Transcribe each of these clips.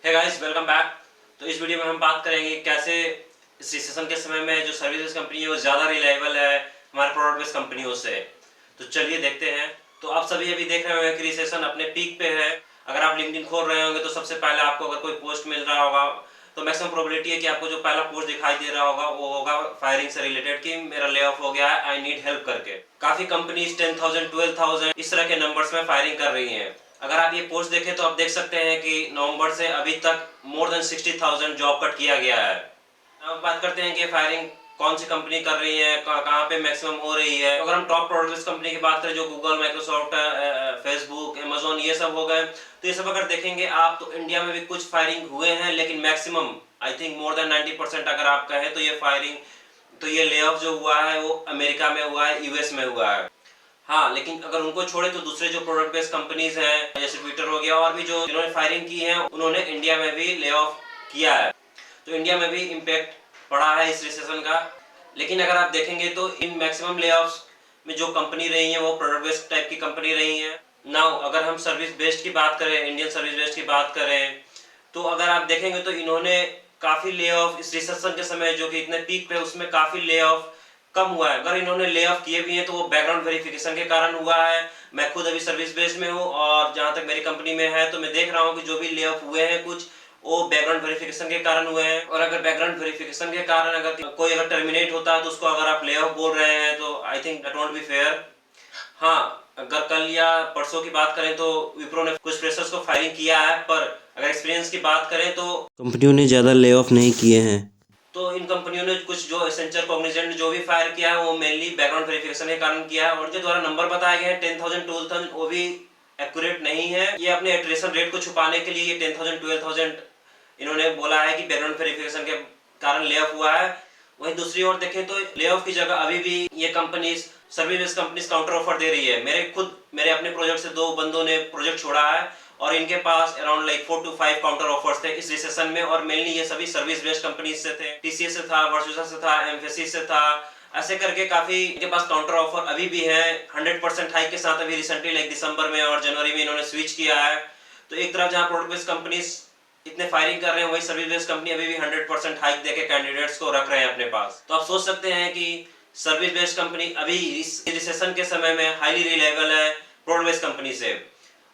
Hey guys, welcome back. तो इस video में हम बात करेंगे कैसे इस रिसेशन के समय में जो सर्विसेज कंपनी है वो ज़्यादा रिलायबल है हमारे प्रोडक्ट बेस्ड कंपनियों से। तो चलिए देखते हैं। तो आप सभी अभी देख रहे होंगे कि रिसेशन अपने पीक पे है। अगर आप लिंक्डइन खोल रहे होंगे तो सबसे पहले आपको अगर कोई पोस्ट मिल रहा होगा तो मैक्सिमम प्रोबेबिलिटी है कि आपको जो पहला पोस्ट दिखाई दे रहा होगा वो होगा फायरिंग से रिलेटेड कि मेरा ले ऑफ हो गया है, आई नीड हेल्प करके। काफ़ी कंपनीज 10,000 12,000 इस तरह के नंबर्स में फायरिंग कर रही हैं। अगर आप ये पोस्ट देखें तो आप देख सकते हैं कि नवंबर से अभी तक मोर देन 60,000 जॉब कट किया गया है। अब बात करते हैं कि फायरिंग कौन सी कंपनी कर रही है, कहाँ पे मैक्सिमम हो रही है। अगर हम टॉप प्रोडक्ट्स कंपनी की बात करें जो गूगल, माइक्रोसॉफ्ट, फेसबुक, अमेजोन ये सब हो गए, तो ये सब अगर देखेंगे आप तो इंडिया में भी कुछ फायरिंग हुए हैं, लेकिन maximum I think more than 90% अगर आप कहें तो ये फायरिंग तो ये ले ऑफ जो हुआ है वो अमेरिका में हुआ है, यूएस में हुआ है। हाँ, लेकिन अगर उनको छोड़े तो दूसरे जो प्रोडक्ट बेस्ड कंपनीज हैं जैसे ट्विटर हो गया और भी जो जिन्होंने फायरिंग की है उन्होंने इंडिया में भी ले ऑफ किया है। तो इंडिया में भी इम्पैक्ट पड़ा है इस रिसेशन का। लेकिन अगर आप देखेंगे तो इन मैक्सिमम ले ऑफ्स में जो कंपनी रही है वो प्रोडक्ट बेस्ड टाइप की कंपनी रही है। नाउ अगर हम सर्विस बेस्ड की बात करें, इंडियन सर्विस बेस्ड की बात करें, तो अगर आप देखेंगे तो इन्होंने काफ़ी ले ऑफ इस रिसेशन के समय जो कि इतने पीक पे उसमें काफ़ी ले ऑफ कम हुआ है। अगर इन्होंने ले ऑफ किए भी हैं तो वो बैकग्राउंड वेरिफिकेशन के कारण हुआ है। मैं खुद अभी सर्विस बेस्ड में हूँ और जहाँ तक मेरी कंपनी में है तो मैं देख रहा हूँ कि जो भी ले ऑफ हुए हैं कुछ वो बैकग्राउंड वेरिफिकेशन के कारण हुए हैं। और अगर बैकग्राउंड वेरिफिकेशन के कारण अगर कोई अगर टर्मिनेट होता है तो उसको अगर आप ले ऑफ बोल रहे हैं तो I think that won't be fair. हाँ, अगर कल या परसों की बात करें तो विप्रो ने कुछ फ्रेशर्स को फायरिंग किया है, पर अगर एक्सपीरियंस की बात करें तो कंपनियों ने ज़्यादा ले ऑफ नहीं किए हैं। तो इन कंपनियों ने कुछ जो एसेंचर कॉग्निजेंट ने जो भी फायर किया है वो मेनली बैकग्राउंड वेरिफिकेशन के कारण किया है। और जो द्वारा नंबर बताए गए हैं 10,000 12,000 वो भी एक्यूरेट नहीं है। ये अपने एट्रिशन रेट को छुपाने के लिए ये 10,000 12,000 इन्होंने बोला है कि बैकग्राउंड वेरिफिकेशन के कारण ले ऑफ हुआ है। वहीं दूसरी ओर देखें तो ले ऑफ की जगह अभी भी ये companies service based companies counter offer दे रही है। मेरे अपने प्रोजेक्ट से दो बंदों ने प्रोजेक्ट छोड़ा है और इनके पास around like 4 to 5 counter offers थे इस रिसेशन में। और मेनली ये सभी सर्विस बेस्ड कंपनीज से थे, टीसीएस से था, वर्सुसा से था, एम्फेसिस से था। ऐसे करके काफी इनके पास काउंटर ऑफर अभी भी है 100% हाइक के साथ। अभी रिसेंटली लाइक दिसंबर में और जनवरी में इन्होंने स्विच किया है। तो एक तरफ जहाँ प्रोडक्ट बेस्ड कंपनीज इतने फायरिंग कर रहे हैं वही सर्विस बेस्ड कंपनी अभी भी 100% हाइक देके कैंडिडेट्स को रख रहे हैं अपने पास। तो आप सोच सकते हैं कि सर्विस बेस्ड कंपनी अभी इस रिसेशन के समय में हाईली रिलायबल है प्रोडक्ट बेस्ड कंपनी से।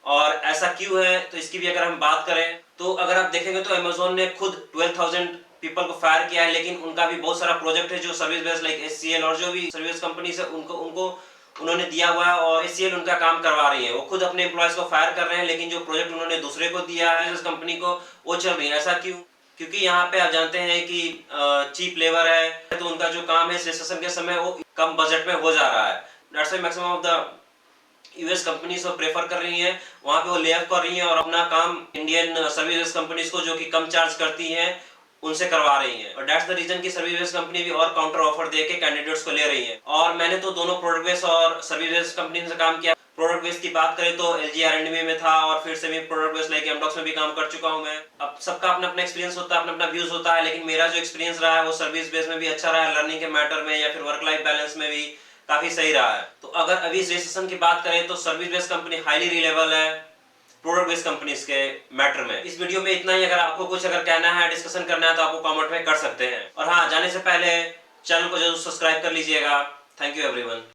और ऐसा क्यों है तो इसकी भी अगर हम बात करें तो अगर आप देखेंगे तो अमेजोन ने खुद 12,000 पीपल को फायर किया है, लेकिन उनका भी बहुत सारा प्रोजेक्ट है जो सर्विस बेस्ड लाइक एचसीएल और जो भी सर्विस कंपनी है उनको उनको उन्होंने दिया हुआ है और एचसीएल उनका काम करवा रही है। वो खुद अपने एम्प्लॉयज को फायर कर रहे हैं, लेकिन जो प्रोजेक्ट उन्होंने दूसरे को दिया है उस कंपनी को वो चल रही है। ऐसा क्यों? क्योंकि यहाँ पे आप जानते हैं कि चीप लेबर है तो उनका जो काम है इस रिसेशन के समय वो कम बजट में हो जा रहा है। That's why maximum of the US companies को प्रेफर कर रही हैं, वहां पे वो ले ऑफ कर रही हैं और अपना काम इंडियन सर्विस कंपनीज को जो कि कम चार्ज करती हैं उनसे करवा रही हैं। और दैट्स द रीजन कि सर्विस बेस्ड कंपनी भी और काउंटर ऑफर देके कैंडिडेट्स को ले रही है। और मैंने तो दोनों प्रोडक्ट बेस्ड और सर्विस बेस्ड कंपनी से काम किया। प्रोडक्ट बेस्ड की बात करें तो एलजी आर&डी में था और फिर से भी प्रोडक्ट बेस्ड लाइक एमडॉक्स में भी काम कर चुका हूं मैं। अब सबका अपना अपना एक्सपीरियंस होता है, अपना अपना व्यूज होता है, लेकिन मेरा जो एक्सपीरियंस रहा है वो सर्विस बेस्ड में भी अच्छा रहा है, लर्निंग के मैटर में या फिर वर्क लाइफ बैलेंस में भी काफी सही रहा है। तो अगर अभी इस रिसेशन की बात करें तो service based company highly reliable है प्रोडक्ट बेस्ड कंपनीज के मैटर में। इस वीडियो में इतना ही। अगर आपको कुछ अगर कहना है, डिस्कशन करना है तो आपको कमेंट में कर सकते हैं। और हाँ, जाने से पहले चैनल को जरूर सब्सक्राइब कर लीजिएगा। Thank you everyone.